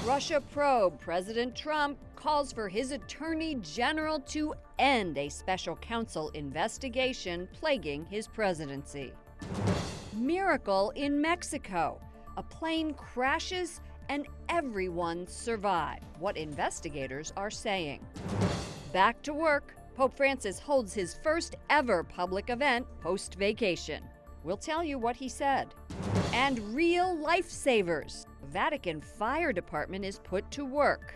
Russia probe. President Trump calls for his attorney general to end a special counsel investigation plaguing his presidency. Miracle in Mexico. A plane crashes and everyone survived. What investigators are saying. Back to work. Pope Francis holds his first ever public event post-vacation. We'll tell you what he said. And real lifesavers. Vatican Fire Department is put to work.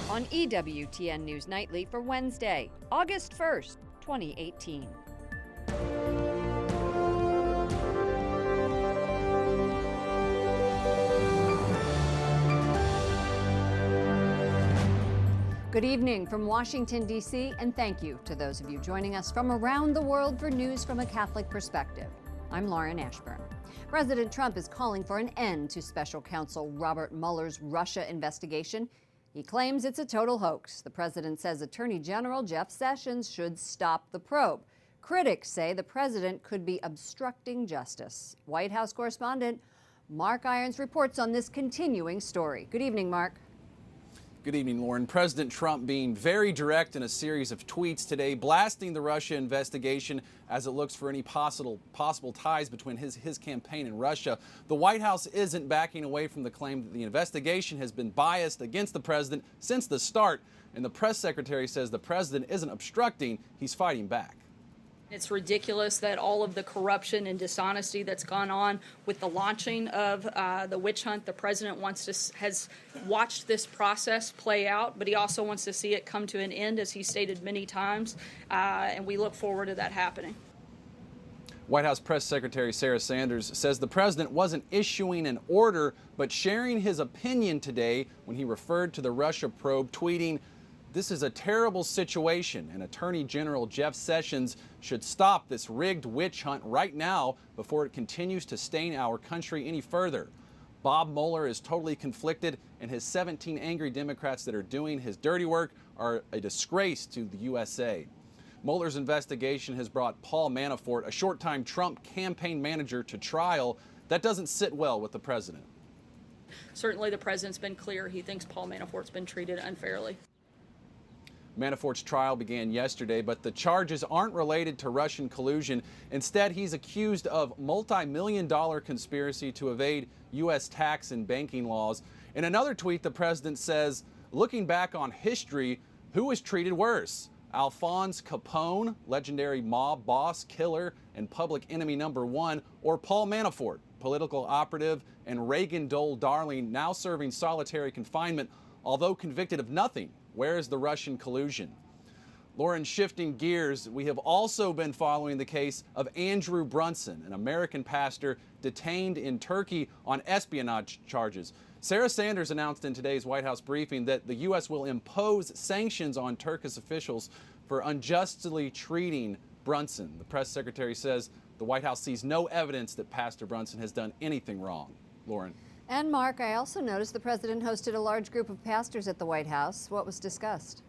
On EWTN News Nightly for Wednesday, August 1st, 2018. Good evening from Washington, D.C., and thank you to those of you joining us from around the world for news from a Catholic perspective. I'm Lauren Ashburn. President Trump is calling for an end to special counsel Robert Mueller's Russia investigation. He claims it's a total hoax. The president says Attorney General Jeff Sessions should stop the probe. Critics say the president could be obstructing justice. White House correspondent Mark Irons reports on this continuing story. Good evening, Mark. Good evening, Lauren. President Trump being very direct in a series of tweets today, blasting the Russia investigation as it looks for any possible ties between his campaign and Russia. The White House isn't backing away from the claim that the investigation has been biased against the president since the start, and the press secretary says the president isn't obstructing, he's fighting back. It's ridiculous that all of the corruption and dishonesty that's gone on with the launching of the witch hunt, the president has watched this process play out, but he also wants to see it come to an end, as he stated many times, and we look forward to that happening. White House Press Secretary Sarah Sanders says the president wasn't issuing an order, but sharing his opinion today when he referred to the Russia probe, tweeting, "This is a terrible situation, and Attorney General Jeff Sessions should stop this rigged witch hunt right now before it continues to stain our country any further." Bob Mueller is totally conflicted, and his 17 angry Democrats that are doing his dirty work are a disgrace to the USA. Mueller's investigation has brought Paul Manafort, a short-time Trump campaign manager, to trial. That doesn't sit well with the president. Certainly the president's been clear. He thinks Paul Manafort's been treated unfairly. Manafort's trial began yesterday, but the charges aren't related to Russian collusion. Instead, he's accused of multi-million-dollar conspiracy to evade U.S. tax and banking laws. In another tweet, the president says, looking back on history, who was treated worse? Alphonse Capone, legendary mob boss, killer, and public enemy number one, or Paul Manafort, political operative and Reagan Dole darling, now serving solitary confinement, although convicted of nothing? Where is the Russian collusion? Lauren, shifting gears, we have also been following the case of Andrew Brunson, an American pastor detained in Turkey on espionage charges. Sarah Sanders announced in today's White House briefing that the U.S. will impose sanctions on Turkish officials for unjustly treating Brunson. The press secretary says the White House sees no evidence that Pastor Brunson has done anything wrong. Lauren. And Mark, I also noticed the president hosted a large group of pastors at the White House. What was discussed?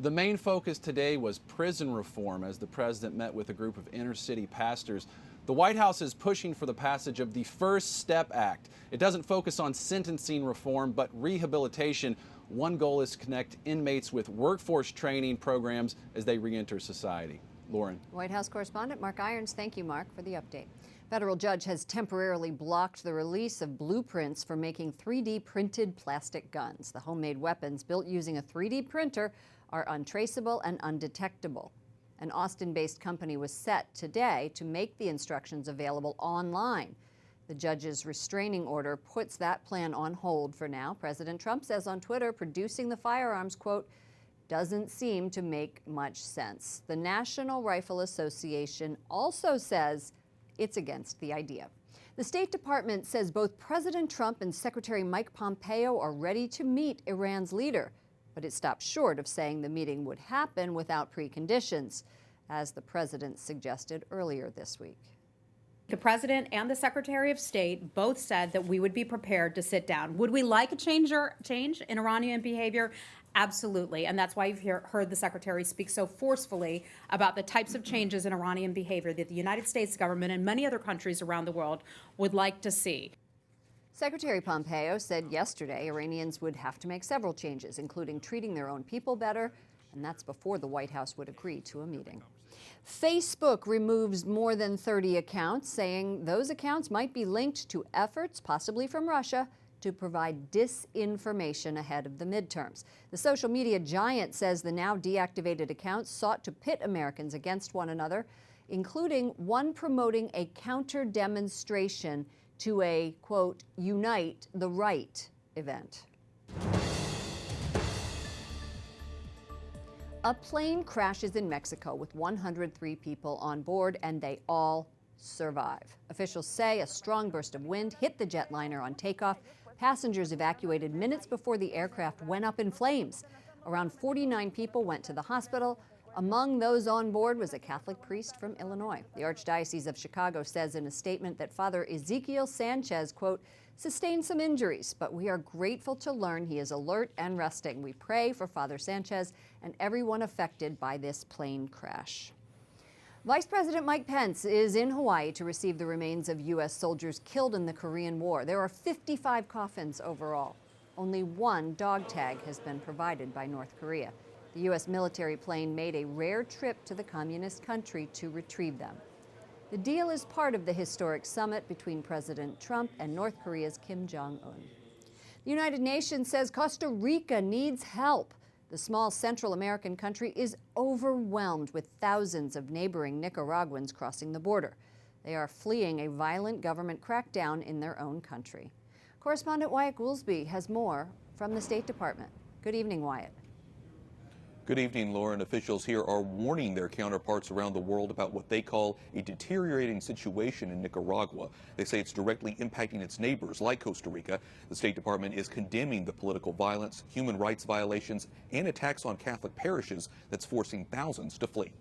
The main focus today was prison reform as the president met with a group of inner-city pastors. The White House is pushing for the passage of the First Step Act. It doesn't focus on sentencing reform, but rehabilitation. One goal is to connect inmates with workforce training programs as they re-enter society. Lauren. White House correspondent Mark Irons. Thank you, Mark, for the update. Federal judge has temporarily blocked the release of blueprints for making 3D printed plastic guns. The homemade weapons built using a 3D printer are untraceable and undetectable. An Austin-based company was set today to make the instructions available online. The judge's restraining order puts that plan on hold for now. President Trump says on Twitter producing the firearms, quote, doesn't seem to make much sense. The National Rifle Association also says it's against the idea. The State Department says both President Trump and Secretary Mike Pompeo are ready to meet Iran's leader, but it stopped short of saying the meeting would happen without preconditions, as the president suggested earlier this week. The president and the Secretary of State both said that we would be prepared to sit down. Would we like a change in Iranian behavior? Absolutely. And that's why you've heard the Secretary speak so forcefully about the types of changes in Iranian behavior that the United States government and many other countries around the world would like to see. Secretary Pompeo said yesterday Iranians would have to make several changes, including treating their own people better, and that's before the White House would agree to a meeting. Facebook removes more than 30 accounts, saying those accounts might be linked to efforts, possibly from Russia, to provide disinformation ahead of the midterms. The social media giant says the now deactivated accounts sought to pit Americans against one another, including one promoting a counter-demonstration to a, quote, Unite the Right event. A plane crashes in Mexico with 103 people on board, and they all survive. Officials say a strong burst of wind hit the jetliner on takeoff. Passengers evacuated minutes before the aircraft went up in flames. Around 49 people went to the hospital. Among those on board was a Catholic priest from Illinois. The Archdiocese of Chicago says in a statement that Father Ezekiel Sanchez, quote, sustained some injuries, but we are grateful to learn he is alert and resting. We pray for Father Sanchez and everyone affected by this plane crash. Vice President Mike Pence is in Hawaii to receive the remains of U.S. soldiers killed in the Korean War. There are 55 coffins overall. Only one dog tag has been provided by North Korea. The U.S. military plane made a rare trip to the communist country to retrieve them. The deal is part of the historic summit between President Trump and North Korea's Kim Jong-un. The United Nations says Costa Rica needs help. The small Central American country is overwhelmed with thousands of neighboring Nicaraguans crossing the border. They are fleeing a violent government crackdown in their own country. Correspondent Wyatt Goolsby has more from the State Department. Good evening, Wyatt. Good evening, Lauren. Officials here are warning their counterparts around the world about what they call a deteriorating situation in Nicaragua. They say it's directly impacting its neighbors, like Costa Rica. The State Department is condemning the political violence, human rights violations, and attacks on Catholic parishes that's forcing thousands to flee.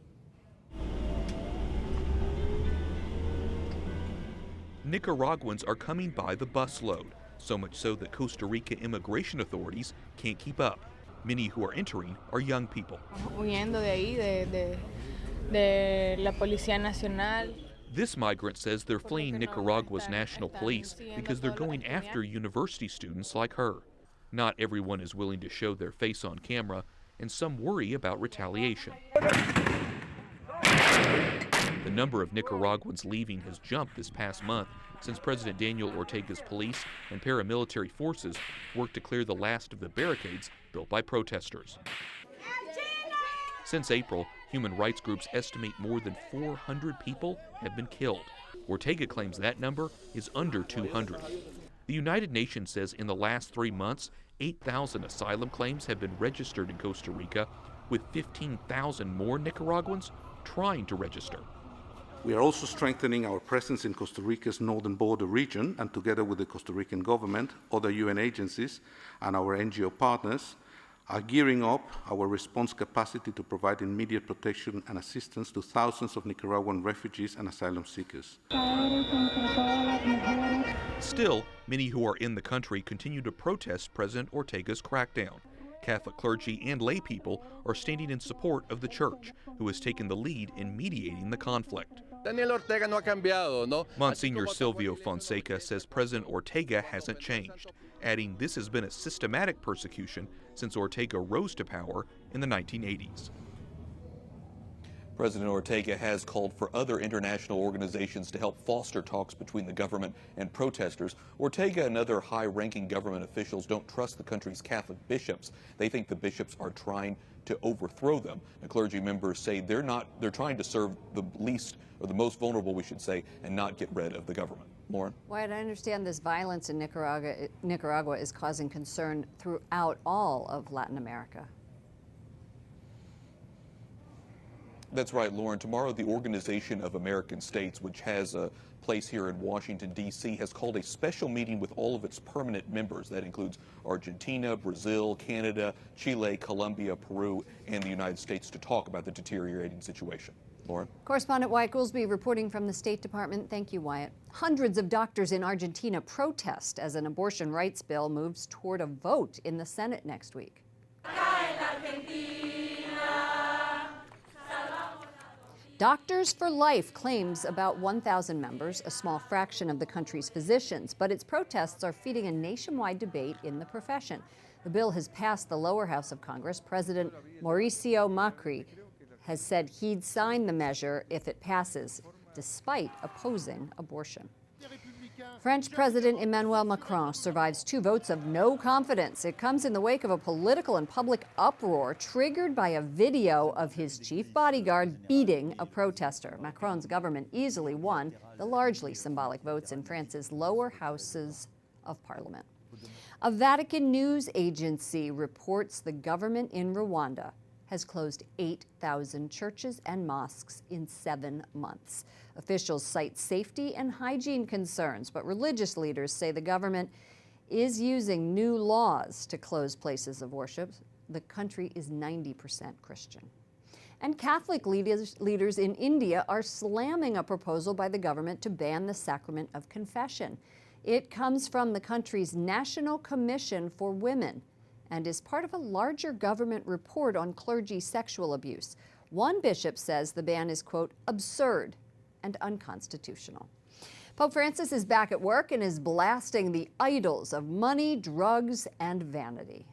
Nicaraguans are coming by the busload, so much so that Costa Rica immigration authorities can't keep up. Many who are entering are young people. Huyendo de ahí, de la Policía Nacional. This migrant says they're fleeing Nicaragua's national police because they're going after university students like her. Not everyone is willing to show their face on camera, and some worry about retaliation. The number of Nicaraguans leaving has jumped this past month since President Daniel Ortega's police and paramilitary forces worked to clear the last of the barricades built by protesters. Since April, human rights groups estimate more than 400 people have been killed. Ortega claims that number is under 200. The United Nations says in the last 3 months, 8,000 asylum claims have been registered in Costa Rica, with 15,000 more Nicaraguans trying to register. We are also strengthening our presence in Costa Rica's northern border region, and together with the Costa Rican government, other UN agencies, and our NGO partners, are gearing up our response capacity to provide immediate protection and assistance to thousands of Nicaraguan refugees and asylum seekers. Still, many who are in the country continue to protest President Ortega's crackdown. Catholic clergy and lay people are standing in support of the church, who has taken the lead in mediating the conflict. Monsignor Silvio Fonseca says President Ortega hasn't changed, adding this has been a systematic persecution since Ortega rose to power in the 1980s. President Ortega has called for other international organizations to help foster talks between the government and protesters. Ortega and other high-ranking government officials don't trust the country's Catholic bishops. They think the bishops are trying to overthrow them. The clergy members say they're trying to serve the least, or the most vulnerable, we should say, and not get rid of the government. Lauren? Wyatt, I understand this violence in Nicaragua is causing concern throughout all of Latin America. That's right, Lauren. Tomorrow, the Organization of American States, which has a place here in Washington, D.C., has called a special meeting with all of its permanent members. That includes Argentina, Brazil, Canada, Chile, Colombia, Peru, and the United States to talk about the deteriorating situation. Lauren? Correspondent Wyatt Goolsby reporting from the State Department. Thank you, Wyatt. Hundreds of doctors in Argentina protest as an abortion rights bill moves toward a vote in the Senate next week. Doctors for Life claims about 1,000 members, a small fraction of the country's physicians, but its protests are feeding a nationwide debate in the profession. The bill has passed the lower house of Congress. President Mauricio Macri has said he'd sign the measure if it passes, despite opposing abortion. French President Emmanuel Macron survives 2 votes of no confidence. It comes in the wake of a political and public uproar triggered by a video of his chief bodyguard beating a protester. Macron's government easily won the largely symbolic votes in France's lower houses of parliament. A Vatican news agency reports the government in Rwanda has closed 8,000 churches and mosques in 7 months. Officials cite safety and hygiene concerns, but religious leaders say the government is using new laws to close places of worship. The country is 90% Christian. And Catholic leaders in India are slamming a proposal by the government to ban the sacrament of confession. It comes from the country's National Commission for Women and is part of a larger government report on clergy sexual abuse. One bishop says the ban is, quote, absurd and unconstitutional. Pope Francis is back at work and is blasting the idols of money, drugs, and vanity.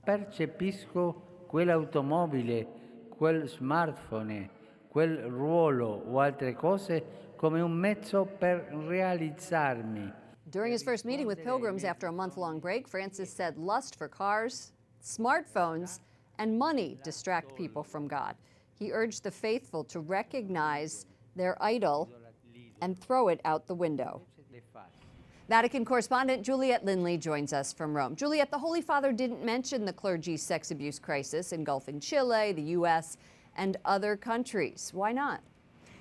Percepisco quell'automobile, quel smartphone, quel ruolo o altre cose come un mezzo per realizzarmi. During his first meeting with pilgrims after a month-long break, Francis said lust for cars, smartphones, and money distract people from God. He urged the faithful to recognize their idol and throw it out the window. Vatican correspondent Juliette Lindley joins us from Rome. Juliette, the Holy Father didn't mention the clergy sex abuse crisis engulfing Chile, the U.S., and other countries. Why not?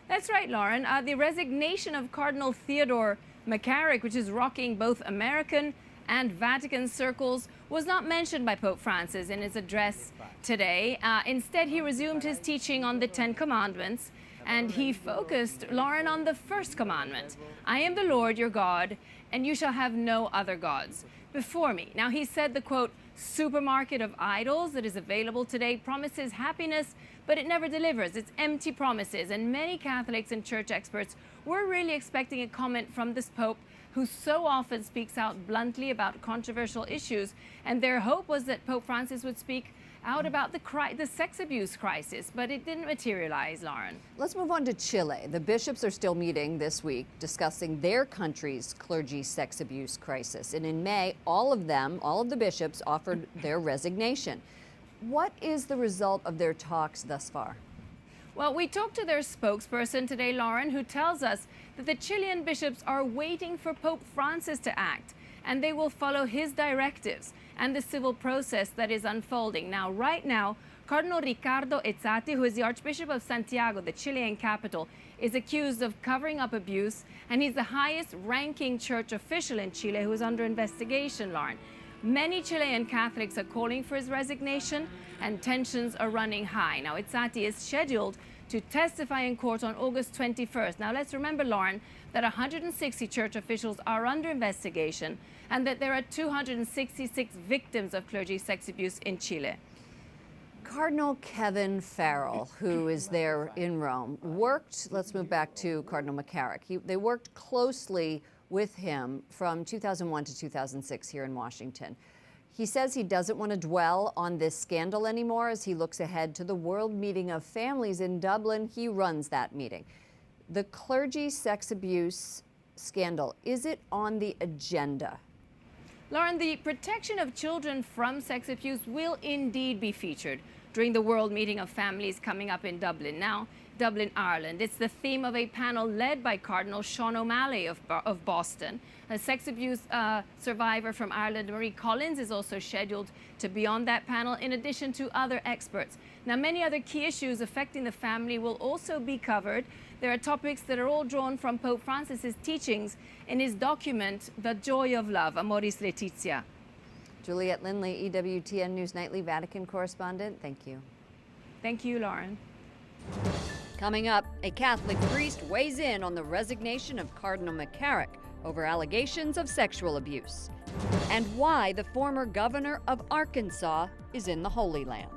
That's right, Lauren. The resignation of Cardinal Theodore McCarrick, which is rocking both American and Vatican circles, was not mentioned by Pope Francis in his address today. Instead, he resumed his teaching on the 10 Commandments, and he focused, Lauren, on the first commandment. I am the Lord your God, and you shall have no other gods before me. Now, he said the, quote, supermarket of idols that is available today promises happiness, but it never delivers. It's empty promises. And many Catholics and church experts were really expecting a comment from this Pope, who so often speaks out bluntly about controversial issues. And their hope was that Pope Francis would speak out about the sex abuse crisis, but it didn't materialize, Lauren. Let's move on to Chile. The bishops are still meeting this week discussing their country's clergy sex abuse crisis. And in May, all of the bishops offered their resignation. What is the result of their talks thus far? Well, we talked to their spokesperson today, Lauren, who tells us that the Chilean bishops are waiting for Pope Francis to act, and they will follow his directives and the civil process that is unfolding. Now, right now, Cardinal Ricardo Ezzati, who is the Archbishop of Santiago, the Chilean capital, is accused of covering up abuse, and he's the highest ranking church official in Chile who is under investigation, Lauren. Many Chilean Catholics are calling for his resignation, and tensions are running high. Now, Ezzati is scheduled to testify in court on August 21st. Now, let's remember, Lauren, that 160 church officials are under investigation and that there are 266 victims of clergy sex abuse in Chile. Cardinal Kevin Farrell, who is there in Rome, let's move back to Cardinal McCarrick. They worked closely with him from 2001 to 2006 here in Washington. He says he doesn't want to dwell on this scandal anymore as he looks ahead to the World Meeting of Families in Dublin. He runs that meeting. The clergy sex abuse scandal, is it on the agenda? Lauren, the protection of children from sex abuse will indeed be featured during the World Meeting of Families coming up in Dublin. Now, Dublin, Ireland. It's the theme of a panel led by Cardinal Sean O'Malley of Boston. A sex abuse survivor from Ireland, Marie Collins, is also scheduled to be on that panel, in addition to other experts. Now, many other key issues affecting the family will also be covered. There are topics that are all drawn from Pope Francis's teachings in his document, The Joy of Love, Amoris Laetitia. Juliette Lindley, EWTN News Nightly Vatican correspondent, thank you. Thank you, Lauren. Coming up, a Catholic priest weighs in on the resignation of Cardinal McCarrick over allegations of sexual abuse, and why the former governor of Arkansas is in the Holy Land.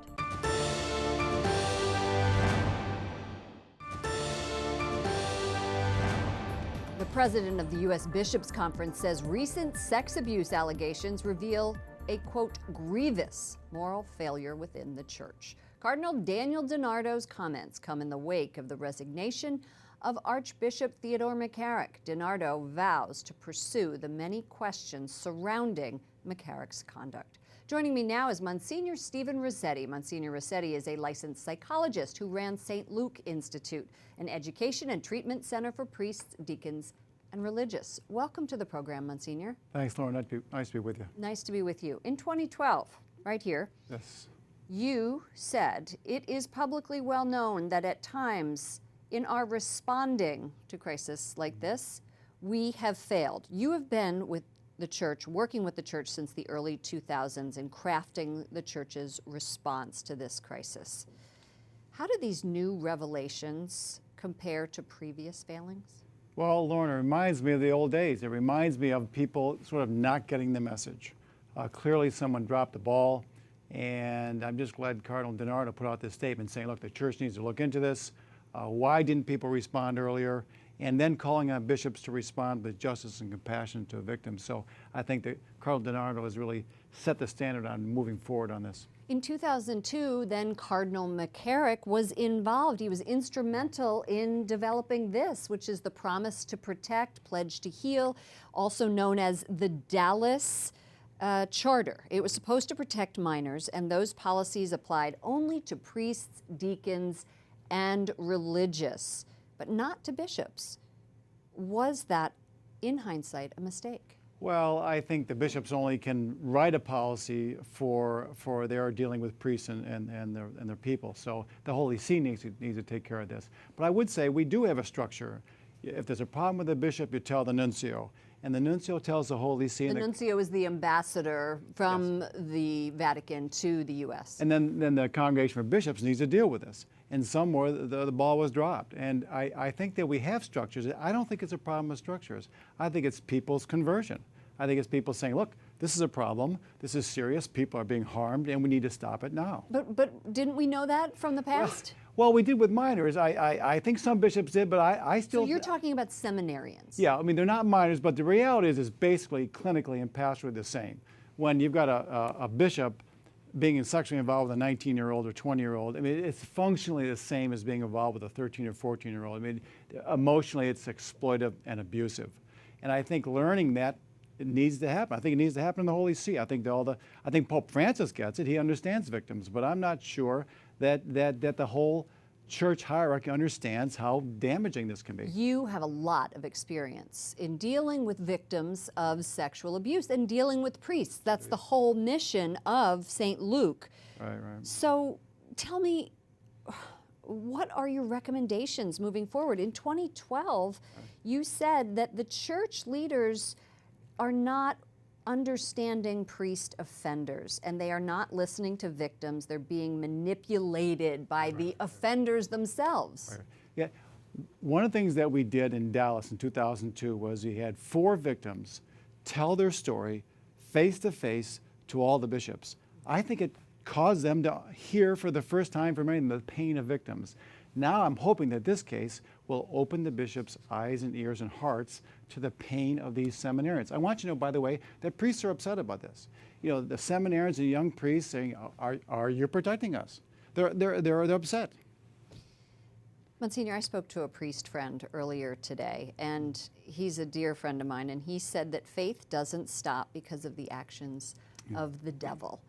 The president of the U.S. Bishops' Conference says recent sex abuse allegations reveal a, quote, grievous moral failure within the church. Cardinal Daniel DiNardo's comments come in the wake of the resignation of Archbishop Theodore McCarrick. DiNardo vows to pursue the many questions surrounding McCarrick's conduct. Joining me now is Monsignor Stephen Rosetti. Monsignor Rosetti is a licensed psychologist who ran St. Luke Institute, an education and treatment center for priests, deacons, and religious. Welcome to the program, Monsignor. Thanks, Lauren. Nice to be with you. Nice to be with you. In 2012, right here, Yes. you said it is publicly well known that at times in our responding to crisis like this, we have failed. You have been with the church, working with the church since the early 2000s in crafting the church's response to this crisis. How do these new revelations compare to previous failings? Well, Lauren, it reminds me of the old days. It reminds me of people sort of not getting the message. Clearly someone dropped the ball, and I'm just glad Cardinal DiNardo put out this statement saying, look, the church needs to look into this. Why didn't people respond earlier? And then calling on bishops to respond with justice and compassion to victims. So I think that Cardinal DiNardo has really set the standard on moving forward on this. In 2002, then Cardinal McCarrick was involved. He was instrumental in developing this, which is the Promise to Protect, Pledge to Heal, also known as the Dallas Charter. It was supposed to protect minors, and those policies applied only to priests, deacons, and religious, but not to bishops. Was that, in hindsight, a mistake? Well, I think the bishops only can write a policy for their dealing with priests and their people. So the Holy See needs to take care of this. But I would say we do have a structure. If there's a problem with the bishop, you tell the nuncio. And the nuncio tells the Holy See. The nuncio is the ambassador from the Vatican to the U.S. And then the Congregation of Bishops needs to deal with this. And somewhere the ball was dropped. And I think that we have structures. I don't think it's a problem with structures. I think it's people's conversion. I think it's people saying, look, this is a problem, this is serious, people are being harmed, and we need to stop it now. But didn't we know that from the past? Well, we did with minors. I think some bishops did, but I still... So you're talking about seminarians. Yeah, I mean, they're not minors, but the reality is basically clinically and pastorally the same. When you've got a bishop being sexually involved with a 19-year-old or 20-year-old, I mean, it's functionally the same as being involved with a 13 or 14-year-old. I mean, emotionally, it's exploitive and abusive. And I think learning that it needs to happen. I think it needs to happen in the Holy See. I think I think Pope Francis gets it. He understands victims, but I'm not sure that the whole church hierarchy understands how damaging this can be. You have a lot of experience in dealing with victims of sexual abuse and dealing with priests. That's the whole mission of St. Luke. Right. So tell me, what are your recommendations moving forward? In 2012, you said that the church leaders are not understanding priest offenders, and they are not listening to victims. They're being manipulated by the offenders themselves. Right. Yeah. One of the things that we did in Dallas in 2002 was we had 4 victims tell their story face to face to all the bishops. I think it caused them to hear for the first time from many the pain of victims. Now I'm hoping that this case will open the bishops' eyes and ears and hearts to the pain of these seminarians. I want you to know, by the way, that priests are upset about this. You know, the seminarians and young priests saying, "Are you protecting us?" They're upset. Monsignor, I spoke to a priest friend earlier today, and he's a dear friend of mine, and he said that faith doesn't stop because of the actions of the devil.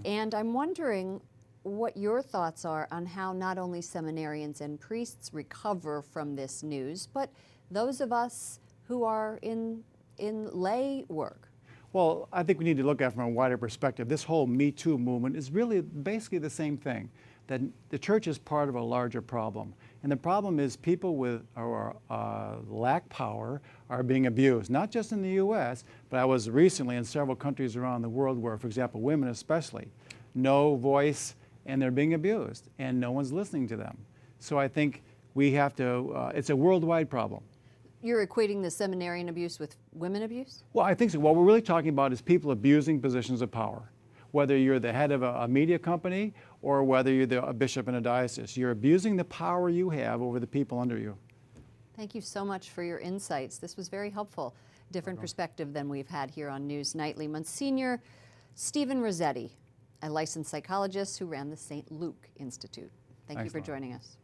And I'm wondering what your thoughts are on how not only seminarians and priests recover from this news, but those of us who are in lay work. Well, I think we need to look at it from a wider perspective. This whole Me Too movement is really basically the same thing, that the church is part of a larger problem. And the problem is people with or lack power are being abused, not just in the U.S., but I was recently in several countries around the world where, for example, women especially, no voice, and they're being abused, and no one's listening to them. So I think we have to, it's a worldwide problem. You're equating the seminarian abuse with women abuse? Well, I think so. What we're really talking about is people abusing positions of power. Whether you're the head of a media company or whether you're a bishop in a diocese, you're abusing the power you have over the people under you. Thank you so much for your insights. This was very helpful. Different perspective than we've had here on News Nightly. Monsignor Stephen Rosetti, a licensed psychologist who ran the St. Luke Institute. Thank you for joining us.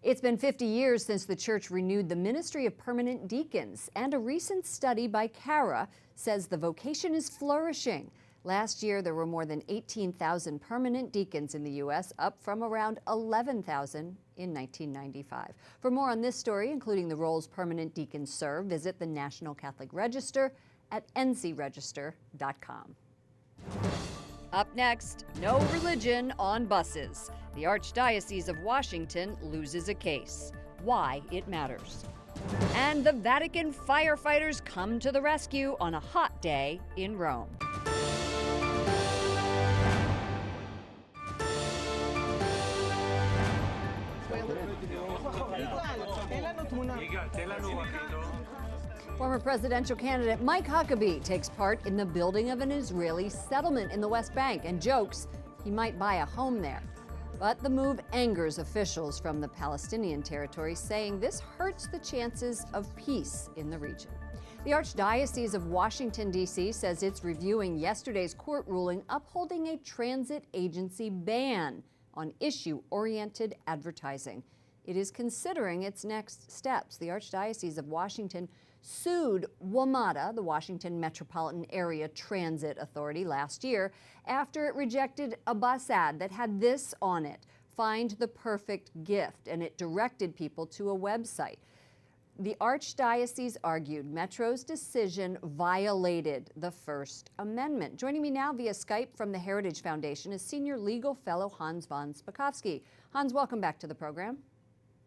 It's been 50 years since the church renewed the ministry of permanent deacons, and a recent study by CARA says the vocation is flourishing. Last year, there were more than 18,000 permanent deacons in the U.S., up from around 11,000 in 1995. For more on this story, including the roles permanent deacons serve, visit the National Catholic Register at ncregister.com. Up next, no religion on buses. The Archdiocese of Washington loses a case. Why it matters. And the Vatican firefighters come to the rescue on a hot day in Rome. Former presidential candidate Mike Huckabee takes part in the building of an Israeli settlement in the West Bank and jokes he might buy a home there. But the move angers officials from the Palestinian territory, saying this hurts the chances of peace in the region. The Archdiocese of Washington, D.C. says it's reviewing yesterday's court ruling upholding a transit agency ban on issue-oriented advertising. It is considering its next steps. The Archdiocese of Washington sued WMATA, the Washington Metropolitan Area Transit Authority, last year after it rejected a bus ad that had this on it: "Find the perfect gift," and it directed people to a website. The Archdiocese argued Metro's decision violated the First Amendment. Joining me now via Skype from the Heritage Foundation is Senior Legal Fellow Hans von Spakovsky. Hans, welcome back to the program.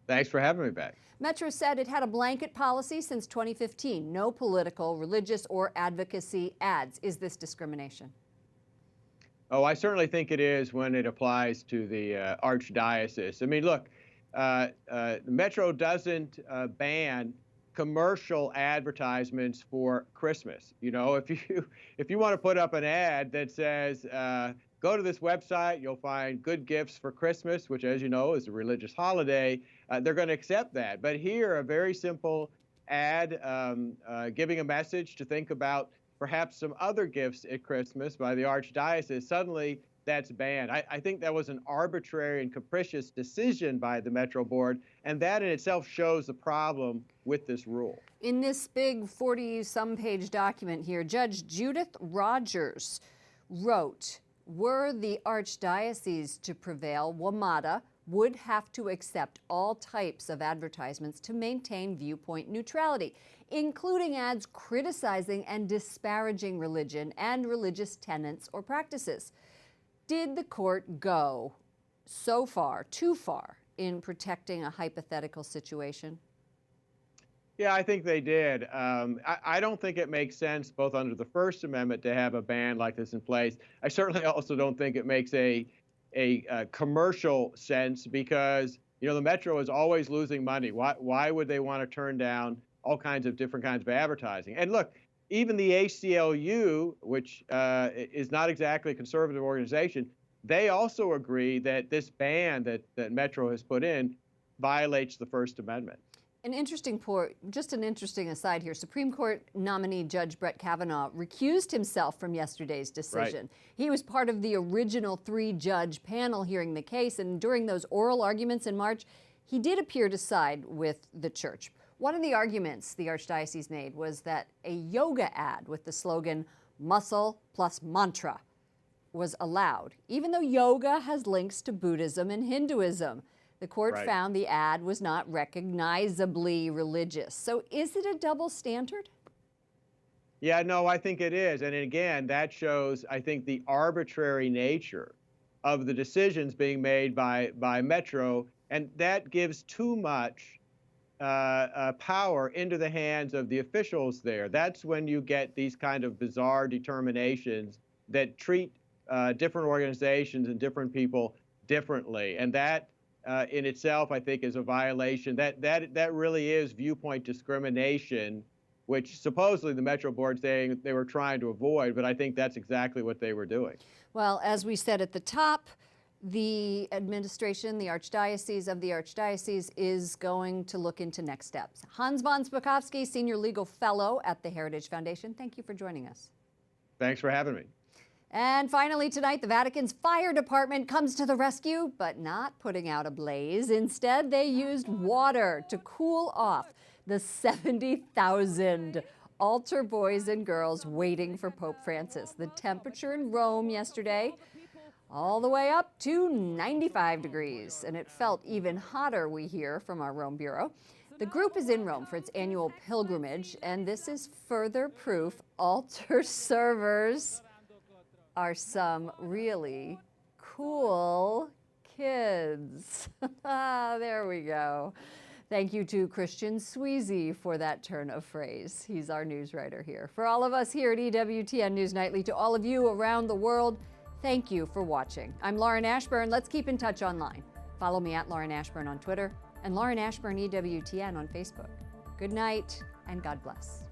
Thanks for having me back. Metro said it had a blanket policy since 2015, no political, religious, or advocacy ads. Is this discrimination? Oh, I certainly think it is when it applies to the Archdiocese. I mean, look, Metro doesn't ban commercial advertisements for Christmas. You know, if you want to put up an ad that says, go to this website, you'll find good gifts for Christmas, which, as you know, is a religious holiday, they're going to accept that. But here, a very simple ad giving a message to think about perhaps some other gifts at Christmas by the Archdiocese, suddenly that's banned. I think that was an arbitrary and capricious decision by the Metro Board, and that in itself shows the problem with this rule. In this big 40-some page document here, Judge Judith Rogers wrote, were the Archdiocese to prevail, WMATA would have to accept all types of advertisements to maintain viewpoint neutrality, including ads criticizing and disparaging religion and religious tenets or practices. Did the court go so far, too far, in protecting a hypothetical situation? Yeah, I think they did. I don't think it makes sense, both under the First Amendment, to have a ban like this in place. I certainly also don't think it makes a commercial sense, because the Metro is always losing money. Why would they want to turn down all kinds of different kinds of advertising? And look, even the ACLU, which is not exactly a conservative organization, they also agree that this ban that Metro has put in violates the First Amendment. An interesting just an interesting aside here. Supreme Court nominee Judge Brett Kavanaugh recused himself from yesterday's decision. Right. He was part of the original 3-judge panel hearing the case, and during those oral arguments in March, he did appear to side with the church. One of the arguments the Archdiocese made was that a yoga ad with the slogan "muscle plus mantra" was allowed, even though yoga has links to Buddhism and Hinduism. The court found the ad was not recognizably religious. So is it a double standard? Yeah, no, I think it is. And again, that shows, I think, the arbitrary nature of the decisions being made by Metro, and that gives too much power into the hands of the officials there. That's when you get these kind of bizarre determinations that treat different organizations and different people differently. And that in itself, I think, is a violation. That really is viewpoint discrimination, which supposedly the Metro Board saying they were trying to avoid, but I think that's exactly what they were doing. Well, as we said at the top, The administration, the Archdiocese of the Archdiocese, is going to look into next steps. Hans von Spakovsky, Senior Legal Fellow at the Heritage Foundation, thank you for joining us. Thanks for having me. And finally tonight, the Vatican's fire department comes to the rescue, but not putting out a blaze. Instead, they used water to cool off the 70,000 altar boys and girls waiting for Pope Francis. The temperature in Rome yesterday, all the way up to 95 degrees. And it felt even hotter, we hear from our Rome Bureau. The group is in Rome for its annual pilgrimage, and this is further proof altar servers are some really cool kids. There we go. Thank you to Christian Sweezy for that turn of phrase. He's our news writer here. For all of us here at EWTN News Nightly, to all of you around the world, thank you for watching. I'm Lauren Ashburn. Let's keep in touch online. Follow me at Lauren Ashburn on Twitter and Lauren Ashburn EWTN on Facebook. Good night and God bless.